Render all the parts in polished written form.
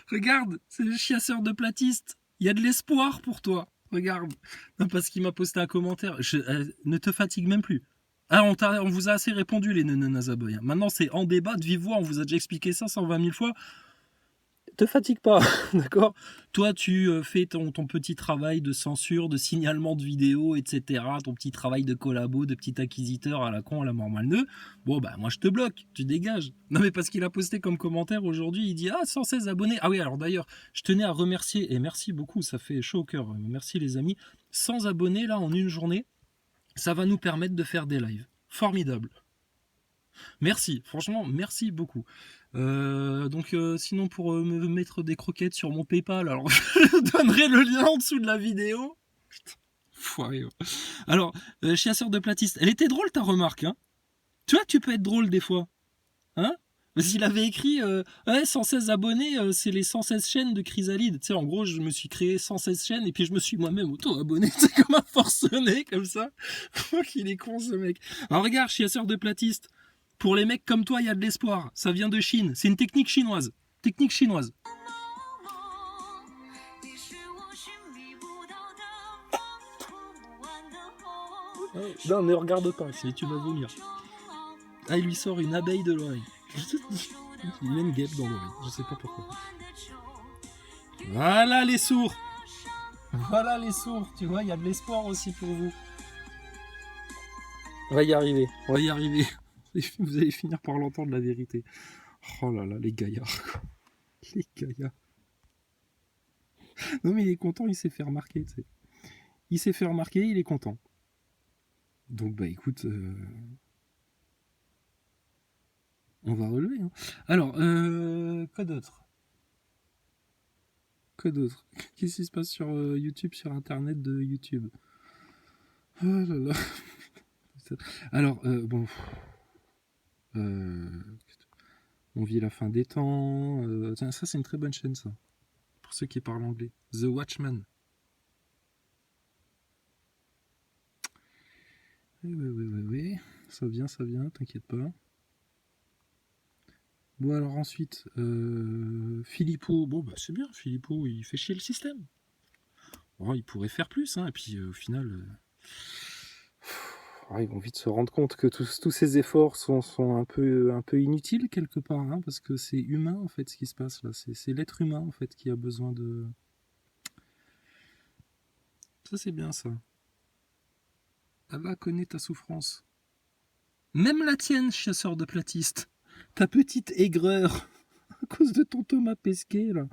Regarde, c'est le chasseur de platistes. Il y a de l'espoir pour toi. Regarde. Non, parce qu'il m'a posté un commentaire. Ne te fatigue même plus. Ah, on vous a assez répondu, les Nazaboy. Maintenant, c'est en débat de vive voix. On vous a déjà expliqué ça 120 000 fois. Te fatigue pas, d'accord? Toi, tu fais ton petit travail de censure, de signalement de vidéos, etc. Ton petit travail de collabo, de petit acquisiteur à la con, à la mort malneux. Bon, bah, moi, je te bloque, tu dégages. Non, mais parce qu'il a posté comme commentaire aujourd'hui, il dit, ah, 116 abonnés. Ah oui, alors d'ailleurs, je tenais à remercier, et merci beaucoup, ça fait chaud au cœur. Merci les amis. 100 abonnés, là, en une journée, ça va nous permettre de faire des lives. Formidable. Merci, franchement, merci beaucoup. Sinon, pour me mettre des croquettes sur mon PayPal, alors je donnerai le lien en dessous de la vidéo. Putain, foiré. Alors, chasseur de platistes, elle était drôle ta remarque, hein? Tu vois, tu peux être drôle des fois, hein? S'il avait écrit ouais, 116 abonnés, c'est les 116 chaînes de Chrysalide. Tu sais, en gros, je me suis créé 116 chaînes et puis je me suis moi-même auto-abonné. C'est comme un forcené, comme ça. Qu'il est con, ce mec. Alors, regarde, chasseur de platistes. Pour les mecs comme toi, il y a de l'espoir. Ça vient de Chine. C'est une technique chinoise. Technique chinoise. Non, ne regarde pas, tu vas vomir. Ah, il lui sort une abeille de l'oreille. Il met une guêpe dans l'oreille. Je sais pas pourquoi. Voilà les sourds. Voilà les sourds. Tu vois, il y a de l'espoir aussi pour vous. On va y arriver. On va y arriver. Vous allez finir par l'entendre, la vérité. Oh là là, les gaillards, quoi. Les gaillards. Non mais il est content, il s'est fait remarquer, tu sais. Il s'est fait remarquer, il est content. Donc bah écoute, on va relever. Hein. Alors, quoi d'autre? Quoi d'autre? Qu'est-ce qui se passe sur YouTube, sur Internet de YouTube? Oh là là. Alors, bon... on vit la fin des temps. Tiens, ça c'est une très bonne chaîne, ça. Pour ceux qui parlent anglais. The Watchman. Oui. Ça vient, t'inquiète pas. Bon, alors ensuite, Philippot. Bon, bah c'est bien, Philippot, il fait chier le système. Bon, il pourrait faire plus, hein, et puis au final... ils vont vite se rendre compte que tous ces efforts sont un peu inutiles quelque part, hein, parce que c'est humain en fait ce qui se passe là. C'est l'être humain en fait qui a besoin de... Ça c'est bien ça. Allah connaît ta souffrance. Même la tienne, chasseur de platistes. Ta petite aigreur à cause de ton Thomas Pesquet là.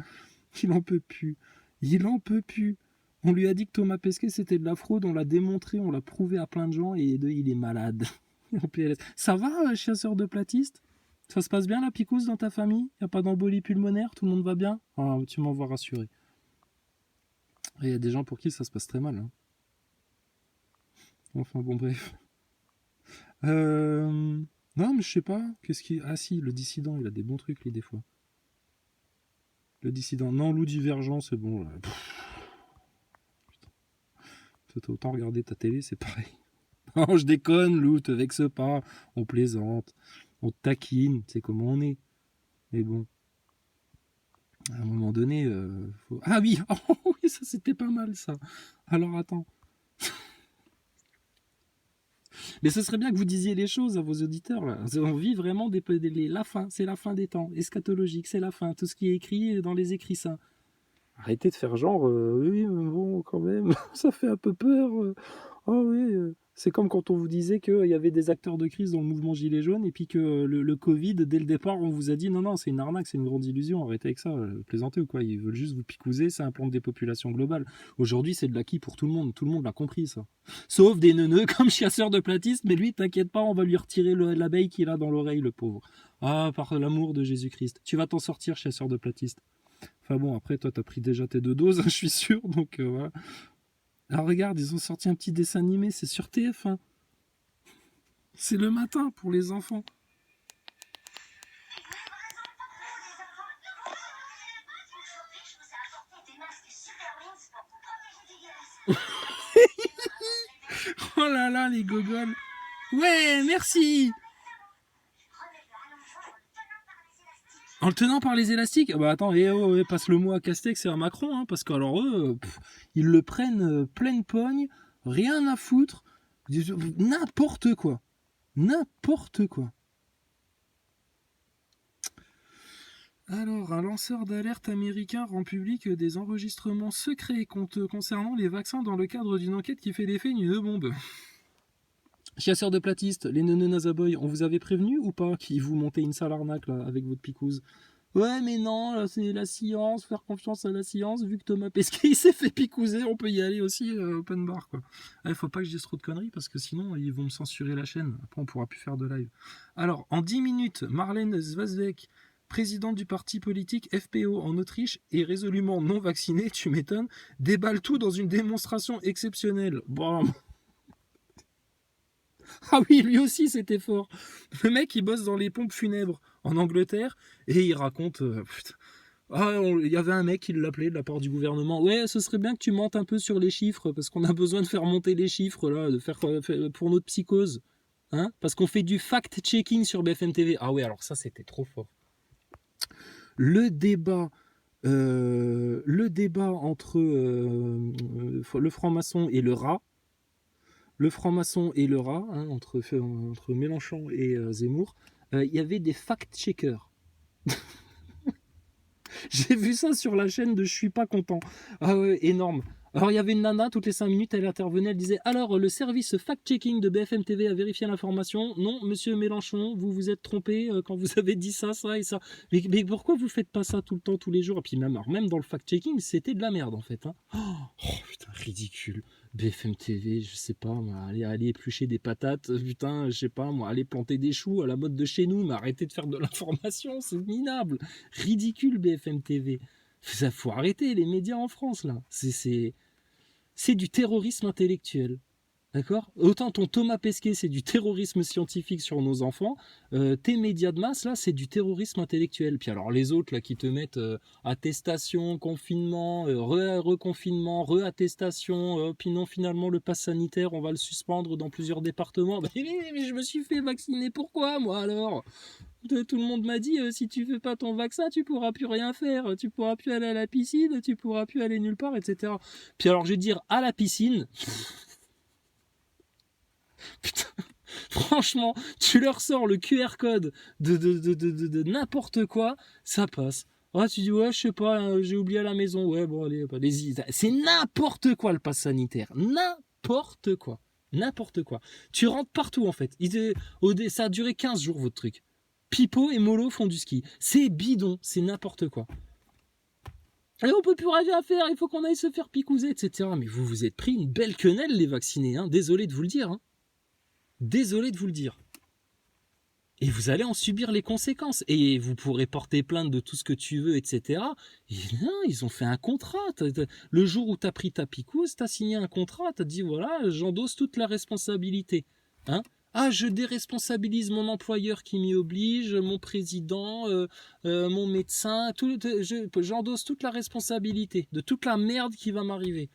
Il en peut plus. Il en peut plus. On lui a dit que Thomas Pesquet c'était de la fraude, on l'a démontré, on l'a prouvé à plein de gens et il est malade. Ça va, chasseur de platistes? Ça se passe bien la picouse dans ta famille? Y a pas d'embolie pulmonaire? Tout le monde va bien? Ah, tu m'envoies rassurer. Il y a des gens pour qui ça se passe très mal. Hein. Enfin bon, bref. Non, mais je sais pas. Qu'est-ce qui... Ah si, le dissident, il a des bons trucs, lui, des fois. Le dissident. Non, Loup Divergent, c'est bon. Putain. Autant regarder ta télé, c'est pareil. Non, je déconne, Lou, te vexe pas. On plaisante. On te taquine. Tu sais comment on est. Mais bon. À un moment donné, faut... Ah oui, oh, oui, ça c'était pas mal ça. Alors attends. Mais ce serait bien que vous disiez les choses à vos auditeurs. Là. On vit vraiment la fin, c'est la fin des temps. Eschatologique, c'est la fin. Tout ce qui est écrit dans les écrits saints. Arrêtez de faire genre, oui, mais bon, quand même, ça fait un peu peur. Oh oui, c'est comme quand on vous disait qu'il y avait des acteurs de crise dans le mouvement Gilets jaunes et puis que le Covid, dès le départ, on vous a dit non, c'est une arnaque, c'est une grande illusion, arrêtez avec ça, plaisantez ou quoi, ils veulent juste vous picouser, c'est un plan de dépopulation globale. Aujourd'hui, c'est de l'acquis pour tout le monde l'a compris ça. Sauf des neuneux comme chasseur de platistes, mais lui, t'inquiète pas, on va lui retirer l'abeille qu'il a dans l'oreille, le pauvre. Ah, par l'amour de Jésus-Christ. Tu vas t'en sortir, chasseur de platistes. Enfin bon, après, toi, t'as pris déjà tes 2 doses, je suis sûr, donc voilà. Alors regarde, ils ont sorti un petit dessin animé, c'est sur TF1. C'est le matin pour les enfants. Oh là là, les gogoles. Ouais, merci. En le tenant par les élastiques. Bah attends, passe le mot à Castex et à Macron, hein, parce qu'alors eux, ils le prennent pleine pogne, rien à foutre, n'importe quoi. N'importe quoi. Alors, un lanceur d'alerte américain rend public des enregistrements secrets concernant les vaccins dans le cadre d'une enquête qui fait l'effet d'une bombe. Chasseurs de platistes, les Nenenazaboy, on vous avait prévenu ou pas qu'ils vous montaient une sale arnaque là, avec votre picouse? Ouais, mais non, là, c'est la science, faire confiance à la science, vu que Thomas Pesquet il s'est fait picouser, on peut y aller aussi open bar quoi. Faut pas que je dise trop de conneries parce que sinon ils vont me censurer la chaîne, après on pourra plus faire de live. Alors, en 10 minutes, Marlène Swazdek, présidente du parti politique FPO en Autriche et résolument non vaccinée, tu m'étonnes, déballe tout dans une démonstration exceptionnelle. Bon. Ah oui, lui aussi c'était fort. Le mec il bosse dans les pompes funèbres en Angleterre et il raconte... il y avait un mec qui l'appelait de la part du gouvernement. Ouais, ce serait bien que tu mentes un peu sur les chiffres parce qu'on a besoin de faire monter les chiffres là, de faire pour notre psychose. Hein, parce qu'on fait du fact-checking sur BFM TV. Ah ouais, alors ça c'était trop fort. Le débat entre le franc-maçon et le rat. Le franc-maçon et le rat, hein, entre Mélenchon et Zemmour, il y avait des fact-checkers. J'ai vu ça sur la chaîne de Je suis pas content. Ah ouais, énorme. Alors il y avait une nana, toutes les 5 minutes, elle intervenait, elle disait alors le service fact-checking de BFM TV a vérifié l'information. Non, monsieur Mélenchon, vous vous êtes trompé quand vous avez dit ça, ça et ça. Mais pourquoi vous faites pas ça tout le temps, tous les jours? Et puis même dans le fact-checking, c'était de la merde en fait. Hein. Oh putain, ridicule. BFM TV, je sais pas, moi, aller éplucher des patates, putain, je sais pas, moi, aller planter des choux à la mode de chez nous, mais arrêtez de faire de l'information, c'est minable. Ridicule BFM TV. Ça, faut arrêter les médias en France là. C'est du terrorisme intellectuel. D'accord? Autant ton Thomas Pesquet, c'est du terrorisme scientifique sur nos enfants, tes médias de masse, là, c'est du terrorisme intellectuel. Puis alors les autres, là, qui te mettent attestation, confinement, reconfinement, re-attestation, puis non, finalement, le pass sanitaire, on va le suspendre dans plusieurs départements. Mais je me suis fait vacciner, pourquoi, moi, alors? Tout le monde m'a dit, si tu fais pas ton vaccin, tu pourras plus rien faire, tu pourras plus aller à la piscine, tu pourras plus aller nulle part, etc. Puis alors, je vais dire, à la piscine... Putain, franchement, tu leur sors le QR code de n'importe quoi, ça passe. Ah, tu dis, ouais, je sais pas, j'ai oublié à la maison. Ouais, bon, allez-y. C'est n'importe quoi le pass sanitaire. N'importe quoi. N'importe quoi. Tu rentres partout en fait. Ça a duré 15 jours votre truc. Pipo et Molo font du ski. C'est bidon, c'est n'importe quoi. Et on peut plus rien faire, il faut qu'on aille se faire picouser, etc. Mais vous vous êtes pris une belle quenelle les vaccinés, hein. Désolé de vous le dire. Hein. Désolé de vous le dire. Et vous allez en subir les conséquences. Et vous pourrez porter plainte de tout ce que tu veux, etc. Et non, ils ont fait un contrat. Le jour où tu as pris ta picouse, tu as signé un contrat, tu as dit, voilà, j'endosse toute la responsabilité. Hein? Ah, je déresponsabilise mon employeur qui m'y oblige, mon président, mon médecin, j'endosse toute la responsabilité de toute la merde qui va m'arriver.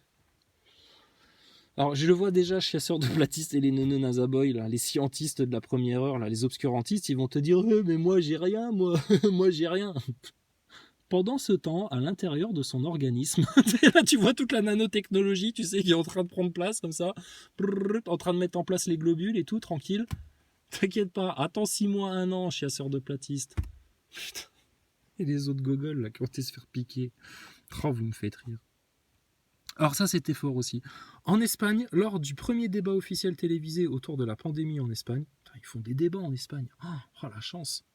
Alors, je le vois déjà, chasseurs de platistes et les Nenenazaboy, là, les scientistes de la première heure, là, les obscurantistes, ils vont te dire mais moi j'ai rien, moi, moi j'ai rien. Pendant ce temps, à l'intérieur de son organisme, là tu vois toute la nanotechnologie, tu sais, qui est en train de prendre place comme ça, en train de mettre en place les globules et tout, tranquille. T'inquiète pas, attends 6 mois, 1 an, chasseur de platistes. Putain. Et les autres gogoles, là, qui vont se faire piquer. Oh, vous me faites rire. Alors ça, c'était fort aussi. En Espagne, lors du premier débat officiel télévisé autour de la pandémie en Espagne, ils font des débats en Espagne. Oh la chance.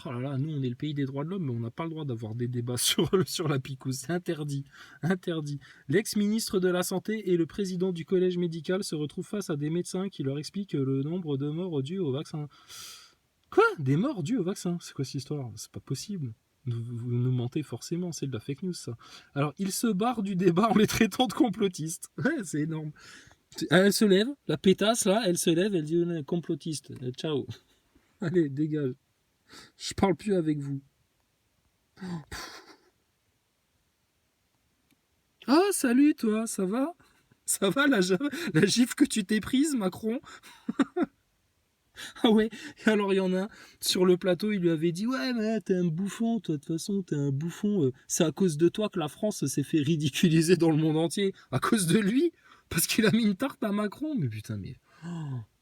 Oh là là, nous on est le pays des droits de l'homme, mais on n'a pas le droit d'avoir des débats sur la picouse. C'est interdit. Interdit. L'ex-ministre de la Santé et le président du collège médical se retrouvent face à des médecins qui leur expliquent le nombre de morts dus au vaccin. Quoi? Des morts dus au vaccin? C'est quoi cette histoire? C'est pas possible. Vous nous mentez forcément, c'est de la fake news ça. Alors, ils se barrent du débat en les traitant de complotistes. Ouais, c'est énorme. Elle se lève, la pétasse là, elle se lève, elle dit complotiste. Ciao. Allez, dégage. Je parle plus avec vous. Ah, salut toi, ça va? Ça va la gifle que tu t'es prise, Macron? Ah ouais, et alors il y en a un, sur le plateau, il lui avait dit ouais mais t'es un bouffon, toi de toute façon t'es un bouffon, c'est à cause de toi que la France s'est fait ridiculiser dans le monde entier, à cause de lui, parce qu'il a mis une tarte à Macron, mais putain mais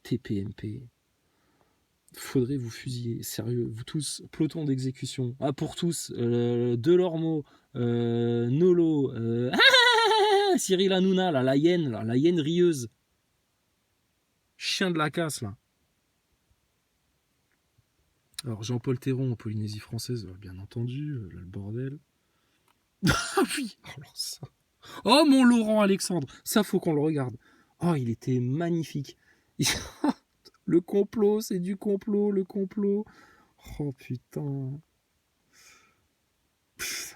TPMP, faudrait vous fusiller, sérieux, vous tous, peloton d'exécution, ah pour tous, Delormeau, Nolo, Cyril Hanouna, là, la hyène rieuse, chien de la casse là. Alors Jean-Paul Théron en Polynésie française, bien entendu, là le bordel. Ah oui, alors ça. Oh mon Laurent Alexandre, ça faut qu'on le regarde. Oh il était magnifique. Le complot, c'est du complot, le complot. Oh putain.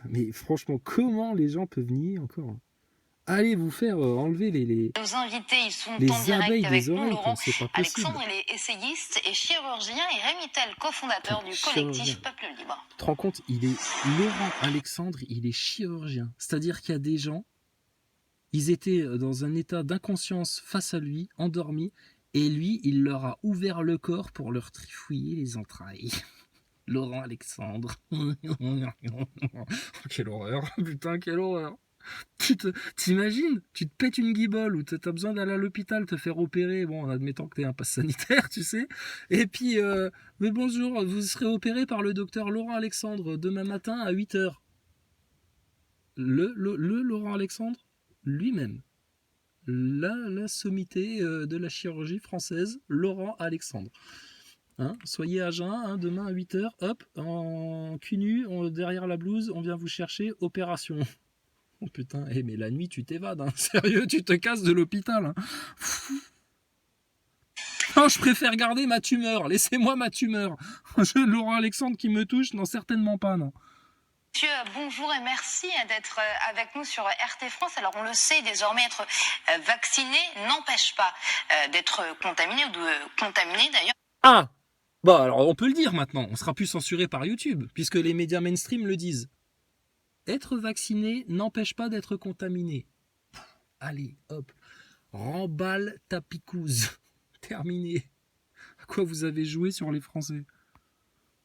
Mais franchement, comment les gens peuvent nier encore? Allez vous faire enlever Nos invités, ils sont les en direct abeilles avec des nous, oreilles, Laurent c'est pas possible. Alexandre, il est essayiste et chirurgien, et Rémi Tell, cofondateur du collectif Peuple Libre. Tu te rends compte, il est Laurent Alexandre, il est chirurgien. C'est-à-dire qu'il y a des gens, ils étaient dans un état d'inconscience face à lui, endormis, et lui, il leur a ouvert le corps pour leur trifouiller les entrailles. Laurent Alexandre. Quelle horreur, putain, quelle horreur. T'imagines, tu te pètes une guibole ou t'as besoin d'aller à l'hôpital te faire opérer, bon en admettant que t'aies un pass sanitaire, tu sais, et puis mais bonjour, vous serez opéré par le docteur Laurent Alexandre demain matin à 8h. Le Laurent Alexandre lui-même, la sommité de la chirurgie française, Laurent Alexandre. Hein, soyez à jeun, hein, demain à 8h, hop, en cul nu, derrière la blouse, on vient vous chercher, opération. Oh putain, mais la nuit tu t'évades, hein. Sérieux, tu te casses de l'hôpital. Hein. Non, je préfère garder ma tumeur, laissez-moi ma tumeur. Laurent Alexandre qui me touche, non, certainement pas, non. Monsieur, bonjour et merci d'être avec nous sur RT France. Alors on le sait, désormais être vacciné n'empêche pas d'être contaminé ou de contaminer d'ailleurs. Ah, bah alors on peut le dire maintenant, on sera plus censuré par YouTube, puisque les médias mainstream le disent. Être vacciné n'empêche pas d'être contaminé. Allez, hop, remballe ta picouse. Terminé. À quoi vous avez joué sur les Français?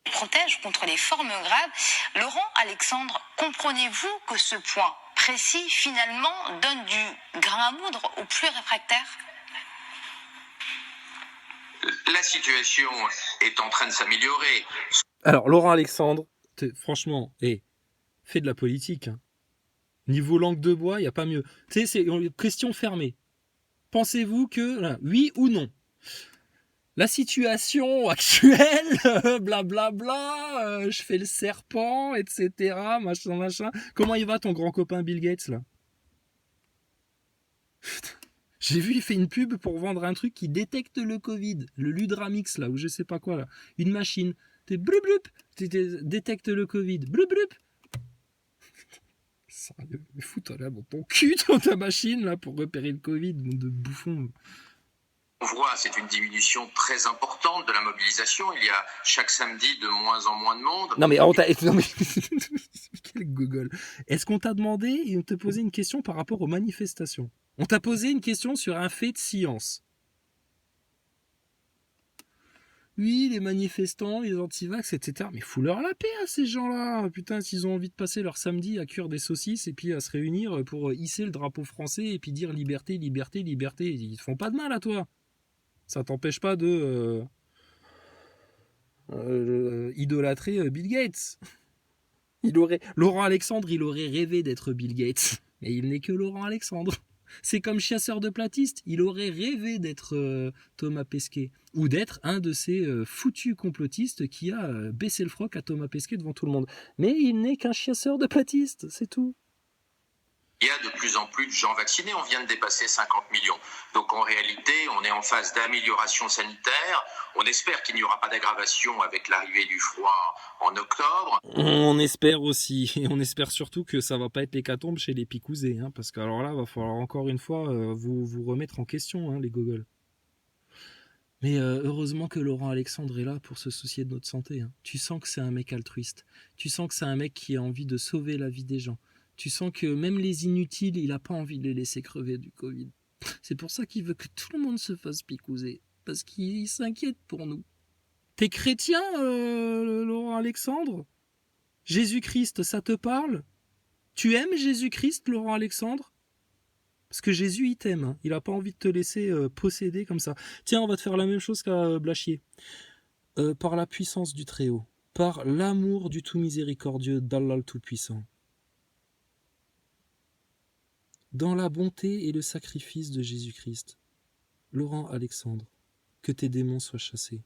Protège contre les formes graves. Laurent Alexandre, comprenez-vous que ce point précis, finalement, donne du grain à moudre aux plus réfractaires? La situation est en train de s'améliorer. Alors, Laurent Alexandre, franchement, fais de la politique. Hein. Niveau langue de bois, il n'y a pas mieux. Tu sais, c'est une question fermée. Pensez-vous que, oui ou non, la situation actuelle, blablabla, je fais le serpent, etc., machin. Comment il va ton grand copain Bill Gates, là? J'ai vu, il fait une pub pour vendre un truc qui détecte le Covid, le Ludramix, là, ou je sais pas quoi, là. Une machine. T'es bloup détecte le Covid. Bloup. Sérieux, mais fous-toi là dans ton cul, dans ta machine, là, pour repérer le Covid, monde de bouffon. On voit, c'est une diminution très importante de la mobilisation. Il y a chaque samedi de moins en moins de monde. Non mais, quel gogol. Est-ce qu'on t'a demandé et on t'a posé une question par rapport aux manifestations? On t'a posé une question sur un fait de science. Oui, les manifestants, les antivax, etc. Mais fous-leur la paix à ces gens-là. Putain, s'ils ont envie de passer leur samedi à cuire des saucisses et puis à se réunir pour hisser le drapeau français et puis dire liberté, liberté, liberté, ils te font pas de mal à toi. Ça t'empêche pas de idolâtrer Bill Gates. Laurent Alexandre, il aurait rêvé d'être Bill Gates. Mais il n'est que Laurent Alexandre. C'est comme chasseur de platistes. Il aurait rêvé d'être Thomas Pesquet. Ou d'être un de ces foutus complotistes qui a baissé le froc à Thomas Pesquet devant tout le monde. Mais il n'est qu'un chasseur de platistes, c'est tout. Il y a de plus en plus de gens vaccinés, on vient de dépasser 50 millions. Donc en réalité, on est en phase d'amélioration sanitaire. On espère qu'il n'y aura pas d'aggravation avec l'arrivée du froid en octobre. On espère aussi, et on espère surtout que ça va pas être l'hécatombe chez les picousés, hein, parce que alors là, va falloir encore une fois vous remettre en question, hein, les gogoles. Mais heureusement que Laurent Alexandre est là pour se soucier de notre santé. Hein. Tu sens que c'est un mec altruiste. Tu sens que c'est un mec qui a envie de sauver la vie des gens. Tu sens que même les inutiles, il n'a pas envie de les laisser crever du Covid. C'est pour ça qu'il veut que tout le monde se fasse picouser. parce qu'il s'inquiète pour nous. T'es chrétien, Laurent Alexandre? Jésus-Christ, ça te parle? Tu aimes Jésus-Christ, Laurent Alexandre? Parce que Jésus, il t'aime. Hein. Il n'a pas envie de te laisser posséder comme ça. Tiens, on va te faire la même chose qu'à Blachier. Par la puissance du Très-Haut, par l'amour du tout miséricordieux d'Allah le Tout-Puissant, dans la bonté et le sacrifice de Jésus-Christ, Laurent Alexandre, que tes démons soient chassés.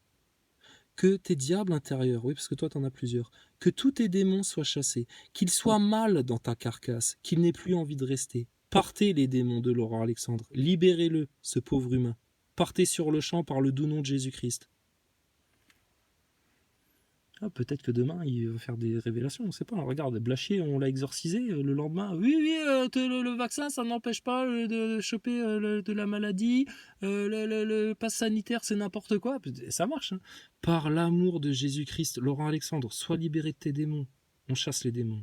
Que tes diables intérieurs, oui, parce que toi, t'en as plusieurs, que tous tes démons soient chassés, qu'ils soient mal dans ta carcasse, qu'ils n'aient plus envie de rester. Partez les démons de Laurent Alexandre, libérez-le, ce pauvre humain. Partez sur le champ par le doux nom de Jésus-Christ. Ah, peut-être que demain, il va faire des révélations, on ne sait pas. Regarde, Blachier, on l'a exorcisé le lendemain. Oui, le vaccin, ça n'empêche pas de choper de la maladie. Le pass sanitaire, c'est n'importe quoi. Ça marche. Hein. Par l'amour de Jésus-Christ, Laurent Alexandre, sois libéré de tes démons. On chasse les démons.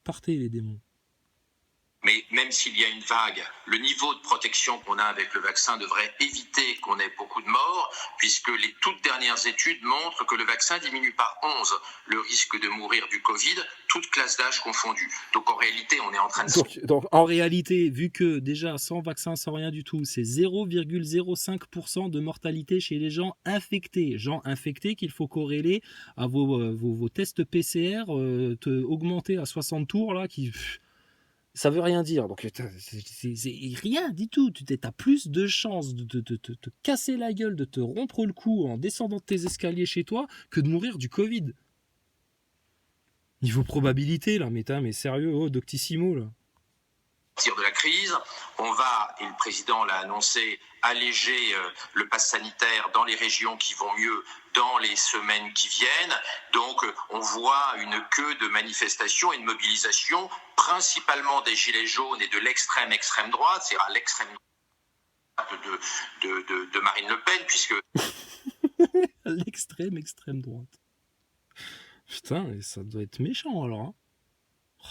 Partez les démons. Mais même s'il y a une vague, le niveau de protection qu'on a avec le vaccin devrait éviter qu'on ait beaucoup de morts, puisque les toutes dernières études montrent que le vaccin diminue par 11 le risque de mourir du Covid, toutes classes d'âge confondues. Donc en réalité, on est en train de... Donc en réalité, vu que déjà sans vaccin, sans rien du tout, c'est 0,05% de mortalité chez les gens infectés. Gens infectés qu'il faut corréler à vos tests PCR augmentés à 60 tours, là, qui... Ça veut rien dire, donc c'est rien du tout. Tu as plus de chances de te casser la gueule, de te rompre le cou en descendant de tes escaliers chez toi que de mourir du Covid. Niveau probabilité, là, mais sérieux, oh, Doctissimo, là. De la crise, on va, et le président l'a annoncé, alléger le pass sanitaire dans les régions qui vont mieux dans les semaines qui viennent. Donc on voit une queue de manifestations et de mobilisations, principalement des gilets jaunes et de l'extrême droite, c'est-à-dire à l'extrême droite de Marine Le Pen, puisque... l'extrême droite. Putain, ça doit être méchant alors, hein.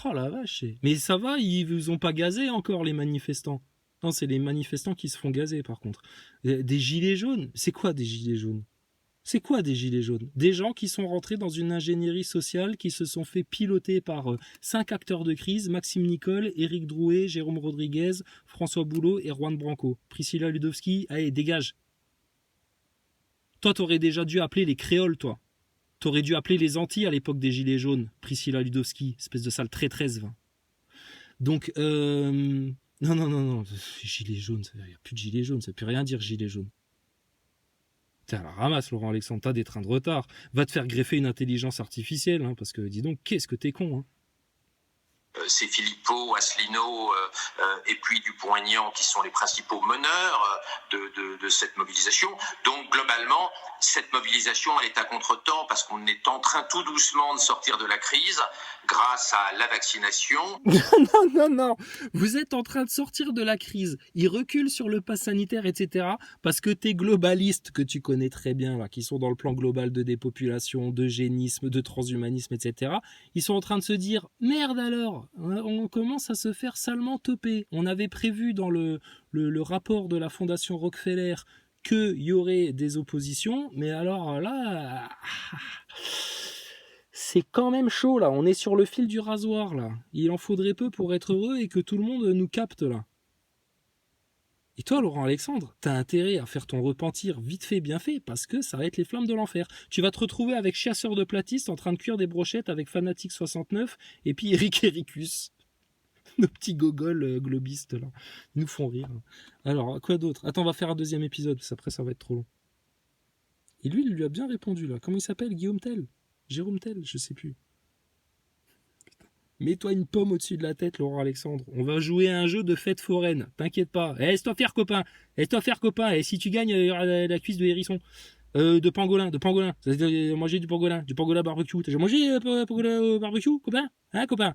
Oh la vache. Mais ça va, ils vous ont pas gazé encore les manifestants. Non, c'est les manifestants qui se font gazer par contre. Des gilets jaunes, c'est quoi des gilets jaunes? C'est quoi des gilets jaunes? Des gens qui sont rentrés dans une ingénierie sociale, qui se sont fait piloter par 5 acteurs de crise, Maxime Nicole, Éric Drouet, Jérôme Rodriguez, François Boulot et Juan Branco. Priscilla Ludowski, allez, dégage. Toi, t'aurais déjà dû appeler les créoles, toi. T'aurais dû appeler les Antilles à l'époque des Gilets jaunes. Priscilla Ludowski, espèce de sale traîtresse, va. Donc, non. Gilets jaunes, il n'y a plus de gilets jaunes, ça ne peut rien dire, gilets jaunes. T'as la ramasse, Laurent Alexandre, t'as des trains de retard. Va te faire greffer une intelligence artificielle, hein, parce que, dis donc, qu'est-ce que t'es con, hein. C'est Philippot, Asselineau et puis Dupont-Aignan qui sont les principaux meneurs de cette mobilisation. Donc globalement, cette mobilisation elle est à contre-temps parce qu'on est en train tout doucement de sortir de la crise grâce à la vaccination. Non. Vous êtes en train de sortir de la crise. Ils reculent sur le pass sanitaire, etc. Parce que tes globalistes que tu connais très bien, là, qui sont dans le plan global de dépopulation, d'eugénisme, de transhumanisme, etc. Ils sont en train de se dire « Merde alors !» On commence à se faire salement toper. On avait prévu dans le rapport de la Fondation Rockefeller qu'il y aurait des oppositions, mais alors là, c'est quand même chaud là. On est sur le fil du rasoir là. Il en faudrait peu pour être heureux et que tout le monde nous capte là. Et toi, Laurent Alexandre, t'as intérêt à faire ton repentir vite fait, bien fait, parce que ça va être les flammes de l'enfer. Tu vas te retrouver avec Chasseur de Platistes en train de cuire des brochettes avec Fanatic 69 et puis Eric Ericus. Nos petits gogoles globistes là. Ils nous font rire. Alors, quoi d'autre? Attends, on va faire un deuxième épisode, parce qu'après ça va être trop long. Et lui, il lui a bien répondu là. Comment il s'appelle? Guillaume Tell? Jérôme Tell? Je sais plus. Mets-toi une pomme au-dessus de la tête, Laurent Alexandre. On va jouer à un jeu de fête foraine. T'inquiète pas. Laisse-toi faire, copain. Laisse-toi faire, copain. Et si tu gagnes, il y aura la cuisse de hérisson. De pangolin. Manger du pangolin. Du pangolin barbecue. T'as déjà mangé pangolin au barbecue, copain? Hein, copain?